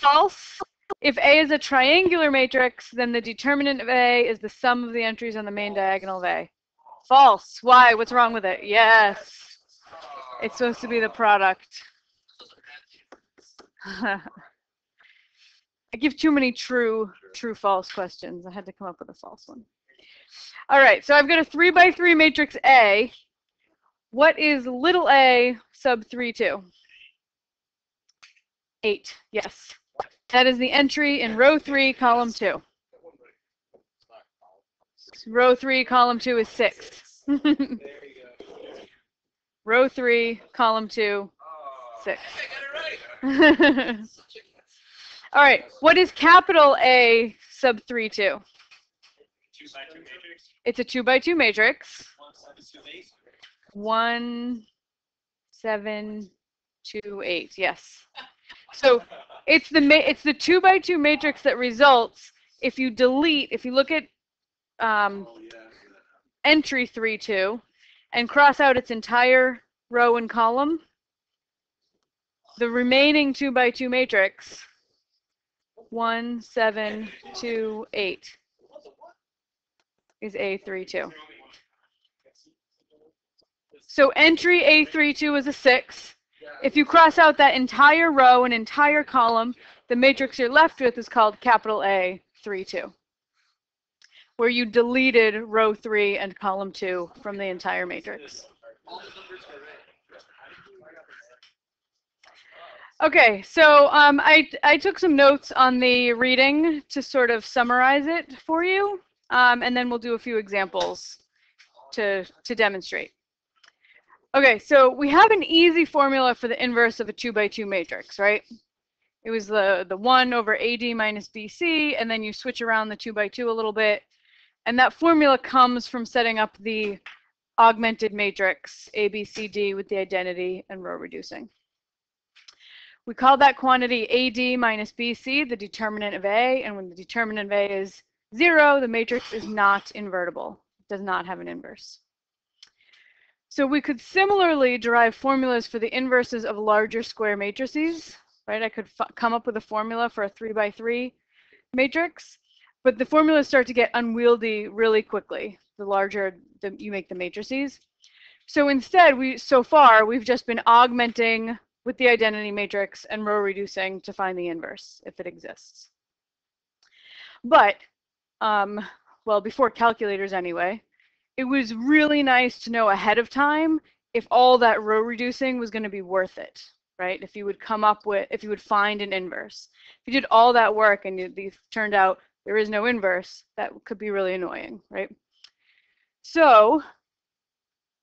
False. If A is a triangular matrix, then the determinant of A is the sum of the entries on the main diagonal of A. False. Why? What's wrong with it? Yes. It's supposed to be the product. I give too many true, false questions. I had to come up with a false one. All right, so I've got a 3 by 3 matrix A. What is little a sub 3, 2? 8, yes. That is the entry in row 3, column 2. Row 3, column 2 is 6. Row 3, column 2, 6. All right, what is capital A sub 3, 2? 2 by 2 matrix. It's a 2 by 2 matrix. 1, 7, 2, 8. Yes. So it's the 2 by 2 matrix that results if you delete, if you look at entry 3, 2 and cross out its entire row and column, the remaining 2 by 2 matrix, 1, 7, 2, 8, is A32. So entry A32 is a 6. If you cross out that entire row and entire column, the matrix you're left with is called capital A32, where you deleted row 3 and column 2 from the entire matrix. Okay, so I took some notes on the reading to sort of summarize it for you, and then we'll do a few examples to demonstrate. Okay, so we have an easy formula for the inverse of a 2 by 2 matrix, right? It was the 1 over AD minus BC, and then you switch around the 2 by 2 a little bit. And that formula comes from setting up the augmented matrix ABCD with the identity and row reducing. We call that quantity AD minus BC, the determinant of A, and when the determinant of A is 0, the matrix is not invertible. It does not have an inverse. So we could similarly derive formulas for the inverses of larger square matrices, right? I could come up with a formula for a 3 by 3 matrix, but the formulas start to get unwieldy really quickly, the larger you make the matrices. So instead, so far, we've just been augmenting with the identity matrix and row reducing to find the inverse, if it exists. But, well, before calculators anyway, it was really nice to know ahead of time if all that row reducing was going to be worth it, right? If you would come up with, if you would find an inverse. If you did all that work and it turned out there is no inverse, that could be really annoying, right? So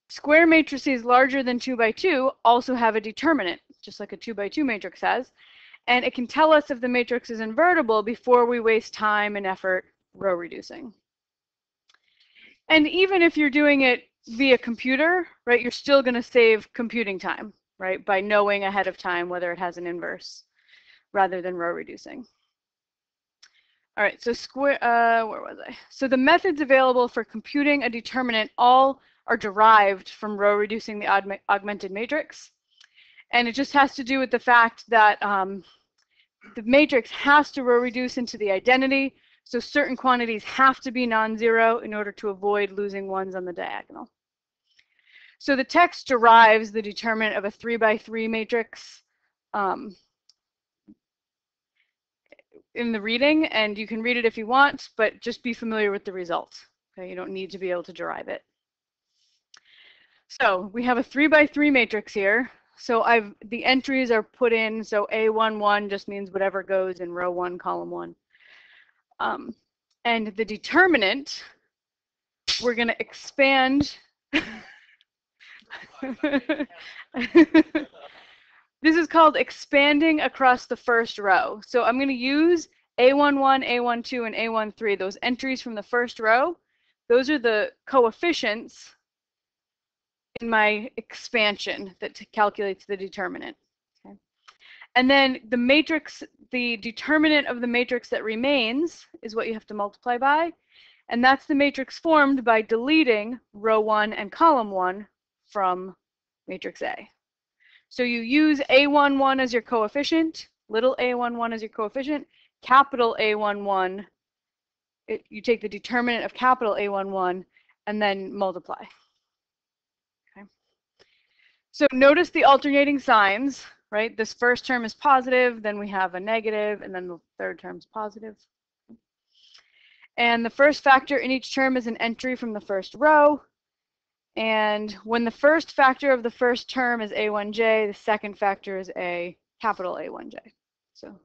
square matrices larger than 2 by 2 also have a determinant, just like a 2 by 2 matrix has, and it can tell us if the matrix is invertible before we waste time and effort row reducing. And even if you're doing it via computer, right, you're still going to save computing time, right, by knowing ahead of time whether it has an inverse rather than row reducing. All right, so where was I? So the methods available for computing a determinant all are derived from row reducing the augmented matrix. And it just has to do with the fact that the matrix has to row reduce into the identity. So certain quantities have to be non-zero in order to avoid losing ones on the diagonal. So the text derives the determinant of a 3 by 3 matrix in the reading, and you can read it if you want, but just be familiar with the result. Okay, you don't need to be able to derive it. So we have a 3 by 3 matrix here. So the entries are put in, so A11 just means whatever goes in row 1, column 1. And the determinant, we're going to expand. This is called expanding across the first row. So I'm going to use A11, A12, and A13, those entries from the first row. Those are the coefficients in my expansion that calculates the determinant. Okay. And then the matrix, the determinant of the matrix that remains is what you have to multiply by. And that's the matrix formed by deleting row 1 and column 1 from matrix A. So you use A11 as your coefficient, little a11 as your coefficient, capital A11, you take the determinant of capital A11 and then multiply. Okay. So notice the alternating signs, right? This first term is positive, then we have a negative, and then the third term is positive. And the first factor in each term is an entry from the first row. And when the first factor of the first term is A1J, the second factor is a capital A1J. So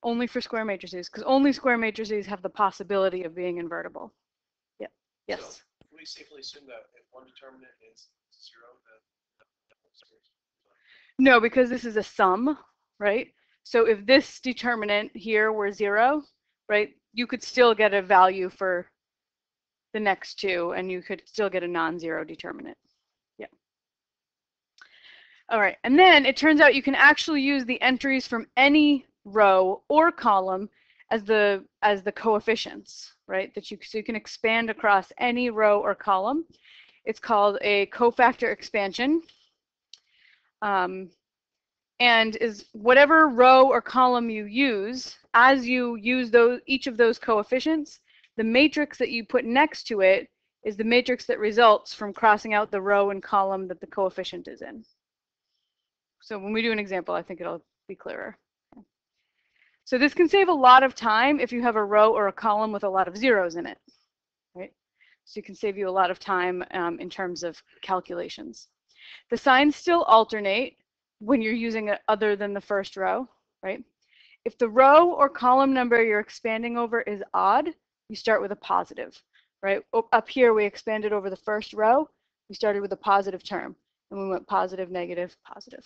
only for square matrices, because only square matrices have the possibility of being invertible. Yeah. Yes. So we safely assume that if one determinant is 0, then no, because this is a sum, right? So if this determinant here were 0, right, you could still get a value for the next two, and you could still get a non-zero determinant. Yeah. All right, and then it turns out you can actually use the entries from any row or column as the coefficients, right? So you can expand across any row or column. It's called a cofactor expansion. And is whatever row or column you use, as you use each of those coefficients, the matrix that you put next to it is the matrix that results from crossing out the row and column that the coefficient is in. So when we do an example, I think it'll be clearer. So this can save a lot of time if you have a row or a column with a lot of zeros in it, right? So it can save you a lot of time in terms of calculations. The signs still alternate when you're using it other than the first row, right? If the row or column number you're expanding over is odd, you start with a positive, right? Up here, we expanded over the first row. We started with a positive term, and we went positive, negative, positive.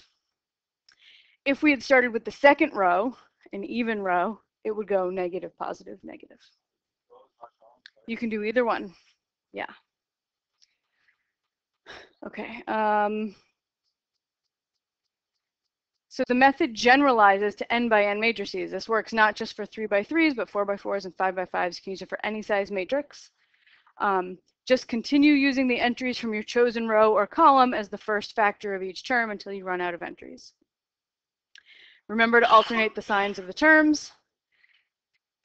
If we had started with the second row, an even row, it would go negative, positive, negative. You can do either one. Yeah. Okay. So the method generalizes to n by n matrices. This works not just for 3x3s, but 4x4s and 5x5s. You can use it for any size matrix. Just continue using the entries from your chosen row or column as the first factor of each term until you run out of entries. Remember to alternate the signs of the terms.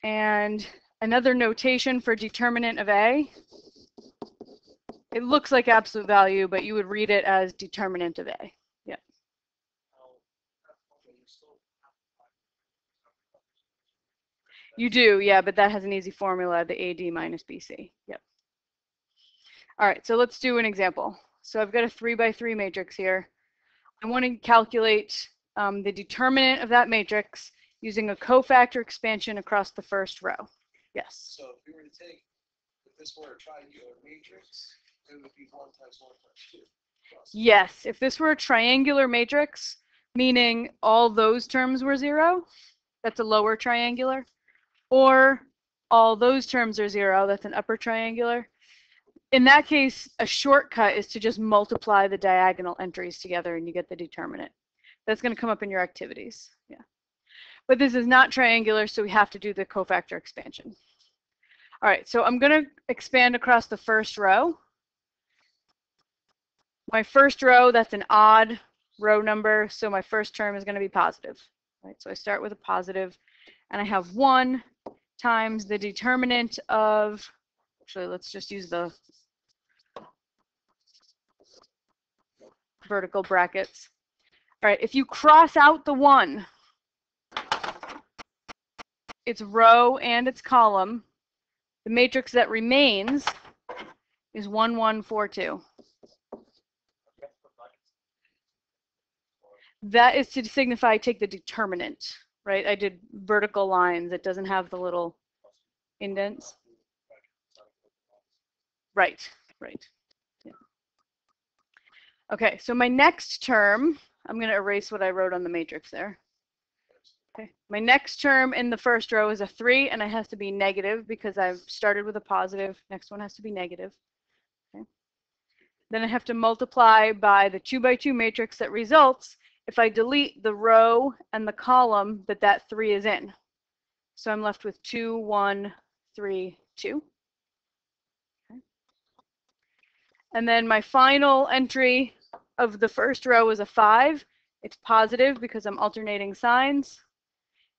And another notation for determinant of A. It looks like absolute value, but you would read it as determinant of A. Yeah. You do, yeah, but that has an easy formula, the AD minus BC. Yep. All right, so let's do an example. So I've got a 3x3 matrix here. I want to calculate the determinant of that matrix using a cofactor expansion across the first row. Yes? So if we were to take, if this were a triangular matrix, it would be 1 times 1 times 2. Yes, if this were a triangular matrix, meaning all those terms were 0, that's a lower triangular. Or all those terms are 0, that's an upper triangular. In that case, a shortcut is to just multiply the diagonal entries together and you get the determinant. That's going to come up in your activities. Yeah. But this is not triangular, so we have to do the cofactor expansion. All right, so I'm going to expand across the first row. My first row, that's an odd row number, so my first term is going to be positive. Right, so I start with a positive, and I have 1 times the determinant of, actually, let's just use the vertical brackets. All right, if you cross out the 1, its row and its column, the matrix that remains is 1, 1, 4, 2. That is to signify take the determinant, right? I did vertical lines. It doesn't have the little indents. Right, right. Yeah. Okay, so my next term, I'm going to erase what I wrote on the matrix there. Okay, my next term in the first row is a 3, and it has to be negative because I've started with a positive. Next one has to be negative. Okay. Then I have to multiply by the 2x2 matrix that results if I delete the row and the column that 3 is in. So I'm left with 2, 1, 3, 2. Okay. And then my final entry of the first row is a 5. it's positive because I'm alternating signs.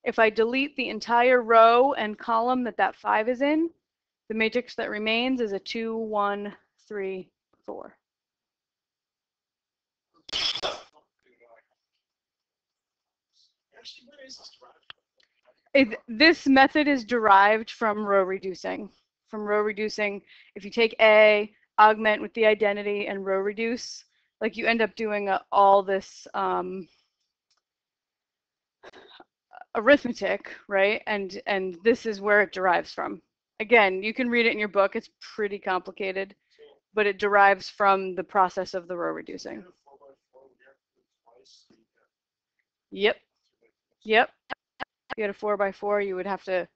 If I delete the entire row and column that 5 is in, the matrix that remains is a 2, 1, 3, 4. Actually, where is this derived from? This method is derived from row reducing. From row reducing, if you take A, augment with the identity, and row reduce, like you end up doing all this arithmetic, right? And this is where it derives from. Again, you can read it in your book. It's pretty complicated, but it derives from the process of the row reducing. Yep. Yep. If you had a 4x4, you would have to,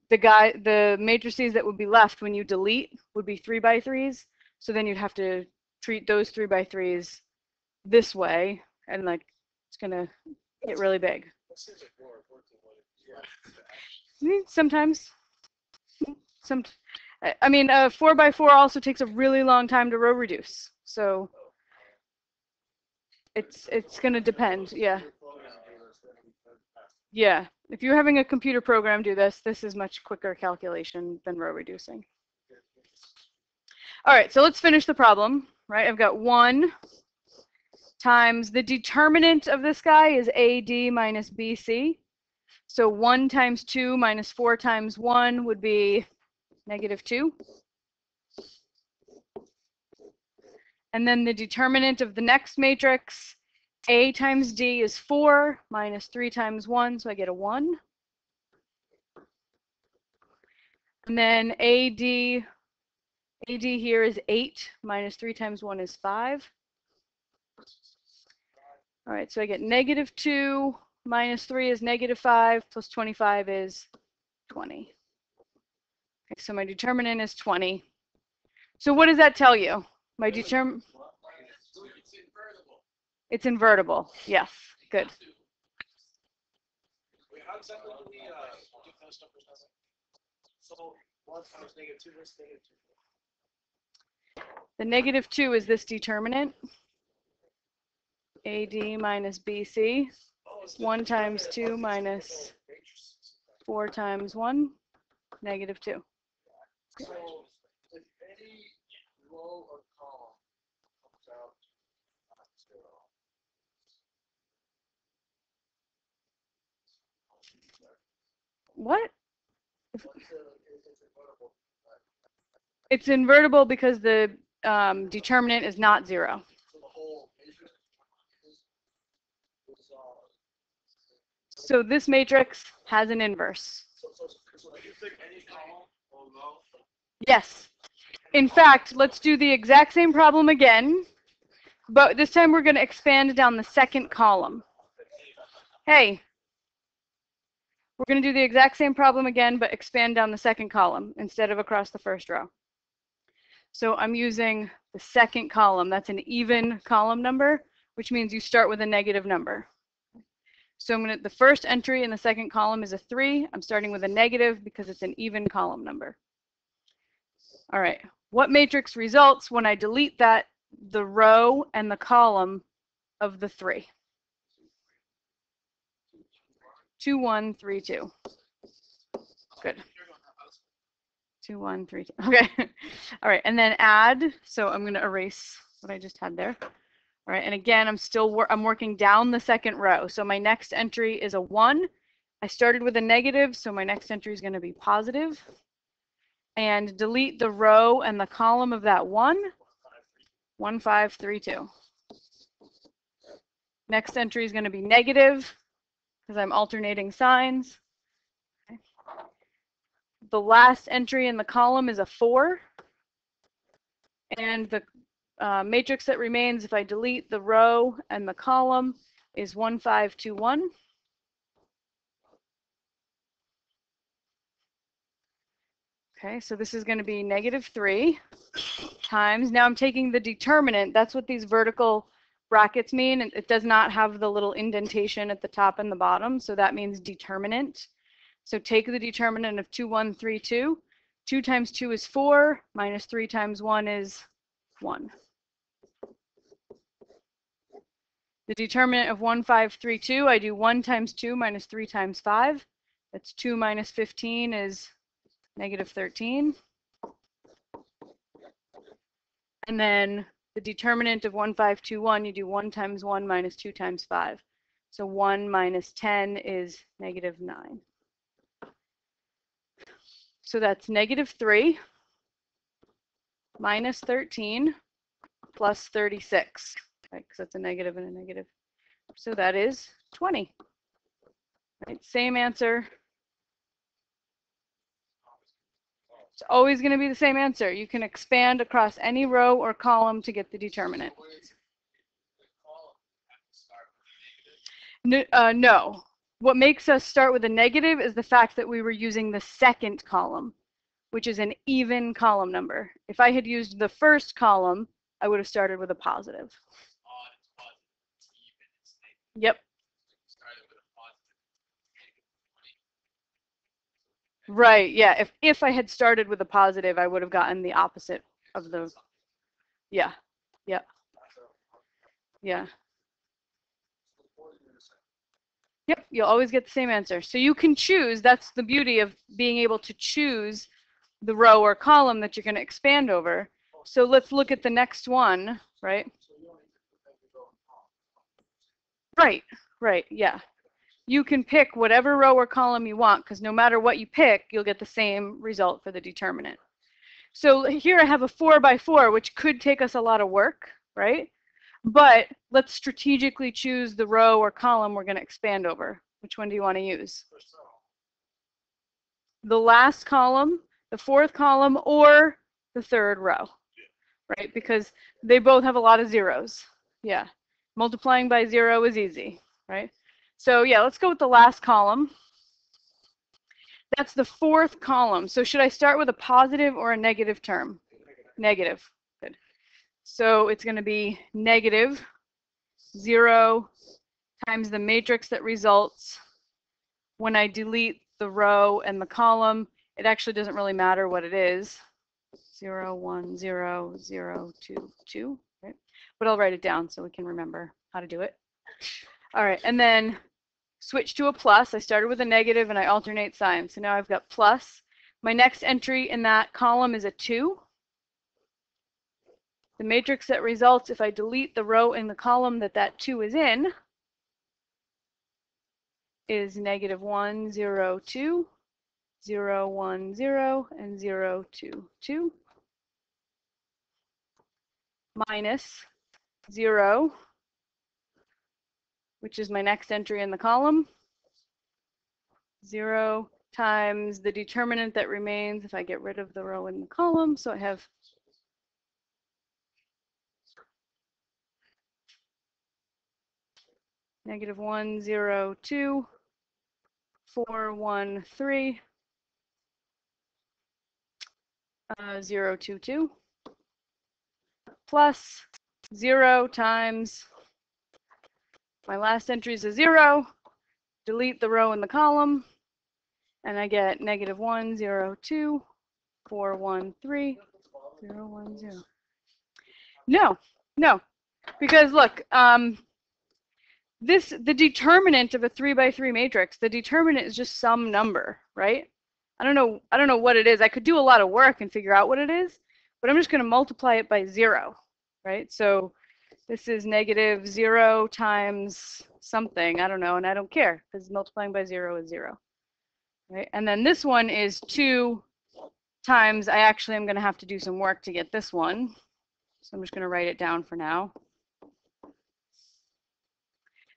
the matrices that would be left when you delete would be 3x3s. So then you'd have to treat those 3x3s this way, and like it's gonna get really big. Sometimes. I mean, a 4x4 also takes a really long time to row reduce. So it's gonna depend. Yeah. Yeah. If you're having a computer program do this, this is much quicker calculation than row reducing. All right, so let's finish the problem, right? I've got 1 times the determinant of this guy is AD minus BC. So 1 times 2 minus 4 times 1 would be -2. And then the determinant of the next matrix, A times D is 4 minus 3 times 1, so I get a 1. And then AD here is 8 minus 3 times 1 is 5. All right, so I get -2 minus 3 is -5 plus 25 is 20. Okay, so my determinant is 20. So what does that tell you? My determinant. It's invertible. Yes, good. Wait, how exactly do we do those numbers? So 1 times -2 is -2. The -2 is this determinant. AD minus BC. 1 times 2 minus 4 times 1, -2. So if any row or column comes out to 0, What? it's invertible. It's invertible because the determinant is not 0. So the whole matrix is So this matrix has an inverse. So you pick any column or row. Yes. In fact, let's do the exact same problem again, but this time we're going to expand down the second column. Hey, we're going to do the exact same problem again, but expand down the second column instead of across the first row. So I'm using the second column. That's an even column number, which means you start with a negative number. So the first entry in the second column is a 3. I'm starting with a negative because it's an even column number. All right. What matrix results when I delete the row and the column of the 3? 2, 1, 3, 2. Good. 2, 1, 3, 2. Okay. All right. And then add. So I'm going to erase what I just had there. All right. And again, I'm working down the second row. So my next entry is a 1. I started with a negative, so my next entry is going to be positive. And delete the row and the column of that 1. 1, 5, 3, 2. Next entry is going to be negative because I'm alternating signs. Okay. The last entry in the column is a 4. And the matrix that remains, if I delete the row and the column, is 1, 5, 2, 1. Okay, so this is going to be -3 times. Now I'm taking the determinant. That's what these vertical brackets mean. It does not have the little indentation at the top and the bottom, so that means determinant. So take the determinant of 2, 1, 3, 2. 2 times 2 is 4, minus 3 times 1 is 1. The determinant of 1, 5, 3, 2, I do 1 times 2 minus 3 times 5. That's 2 minus 15 is negative 13. And then the determinant of 1, 5, 2, 1, you do 1 times 1 minus 2 times 5. So 1 minus 10 is negative 9. So that's negative 3 minus 13 plus 36, right? Because that's a negative and a negative. So that is 20. Right? Same answer. It's always going to be the same answer. You can expand across any row or column to get the determinant. No. What makes us start with a negative is the fact that we were using the second column, which is an even column number. If I had used the first column, I would have started with a positive. Yep. Right, yeah. If I had started with a positive, I would have gotten the opposite of the, yeah, yeah, yeah. Yep, you'll always get the same answer. So you can choose, that's the beauty of being able to choose the row or column that you're going to expand over. So let's look at the next one, right? Right, yeah. You can pick whatever row or column you want, because no matter what you pick, you'll get the same result for the determinant. So here I have a 4 by 4, which could take us a lot of work, right? But let's strategically choose the row or column we're going to expand over. Which one do you want to use? The last column, the fourth column, or the third row, right? Because they both have a lot of zeros. Yeah. Multiplying by 0 is easy, right? So yeah, let's go with the last column. That's the fourth column. So should I start with a positive or a negative term? Negative. Good. So it's going to be negative 0 times the matrix that results when I delete the row and the column. It actually doesn't really matter what it is. 0, 1, 0, 0, 2, 2. Right? But I'll write it down so we can remember how to do it. All right, and then switch to a plus. I started with a negative and I alternate signs. So now I've got plus. My next entry in that column is a 2. The matrix that results if I delete the row in the column that 2 is in is negative 1, 0, 2, 0, 1, 0, and 0, 2, 2. Minus 0, which is my next entry in the column. 0 times the determinant that remains if I get rid of the row in the column. So I have negative 1, 0, 2, 4, 1, 3, 0, 2, 2, plus 0 times my last entry is a 0, delete the row in the column, and I get negative 1, 0, 2, 4, 1, 3, 0, 1, 0. No, because look, the determinant of a 3 by 3 matrix, the determinant is just some number, right? I don't know what it is. I could do a lot of work and figure out what it is, but I'm just going to multiply it by 0, right? So this is negative 0 times something, I don't know, and I don't care because multiplying by 0 is 0, right? And then this one is 2 times, I actually am going to have to do some work to get this one. So I'm just going to write it down for now.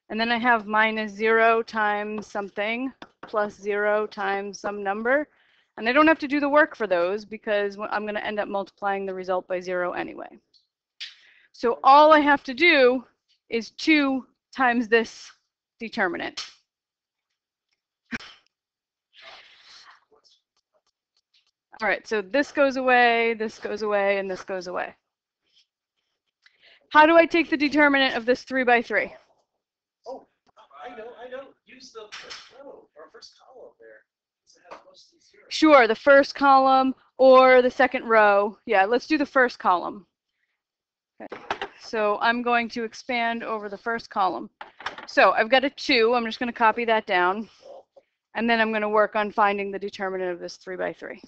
And then I have minus 0 times something plus 0 times some number. And I don't have to do the work for those because I'm going to end up multiplying the result by 0 anyway. So all I have to do is 2 times this determinant. All right, so this goes away, and this goes away. How do I take the determinant of this 3 by 3? Oh, I know. Use the first row or first column there. It has most of these zeros. Sure, the first column or the second row. Yeah, let's do the first column. Okay. So I'm going to expand over the first column. So I've got a 2. I'm just going to copy that down. And then I'm going to work on finding the determinant of this 3 by 3.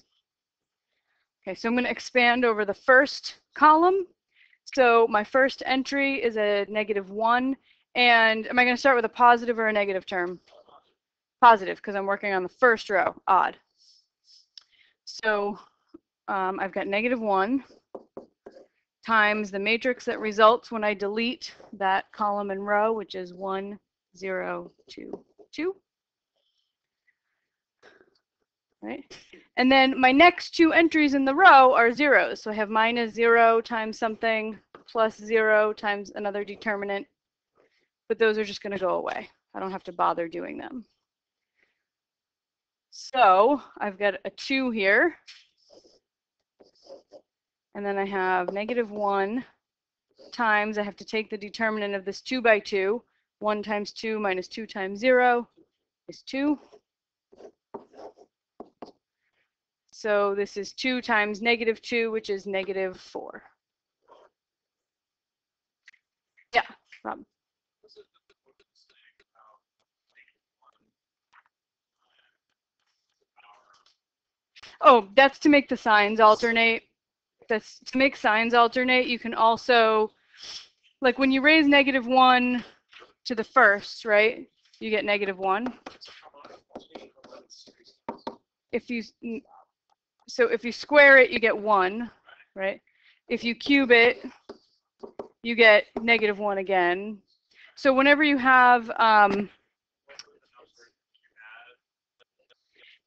Okay, so I'm going to expand over the first column. So my first entry is a -1. And am I going to start with a positive or a negative term? Positive, because I'm working on the first row. Odd. So I've got -1 times the matrix that results when I delete that column and row, which is 1, 0, 2, 2. Right? And then my next 2 entries in the row are zeros. So I have -0 times something plus 0 times another determinant. But those are just going to go away. I don't have to bother doing them. So I've got a 2 here. And then I have -1 times, I have to take the determinant of this 2 by 2. 1 times 2 minus 2 times 0 is 2. So this is 2 times -2, which is -4. Yeah, Rob. Oh, that's to make the signs alternate. That's to make signs alternate. You can also, like when you raise -1 to the first, right? You get -1. If you square it, you get 1, right? If you cube it, you get -1 again. So whenever you have,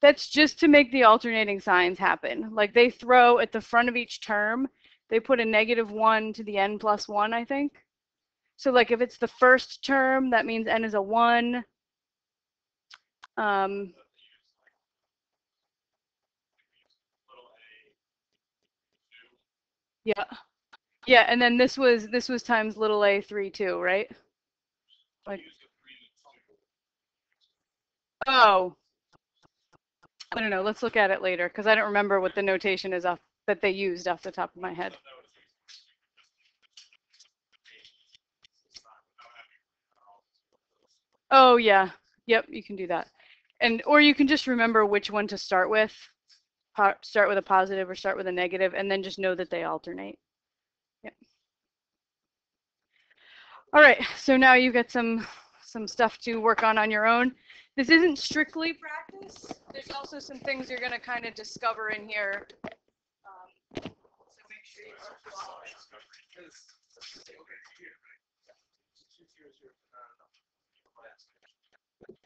that's just to make the alternating signs happen. Like they throw at the front of each term, they put a -1 to the n plus 1, I think. So like if it's the first term, that means n is a 1. Yeah. Yeah, and then this was times little a 3, 2, right? Like, oh, I don't know. Let's look at it later because I don't remember what the notation is that they used off the top of my head. Oh yeah, yep, you can do that, or you can just remember which one to start with. Start with a positive or start with a negative, and then just know that they alternate. Yep. All right, so now you get some stuff to work on your own. This isn't strictly practice. There's also some things you're going to kind of discover in here. So make sure you don't follow it.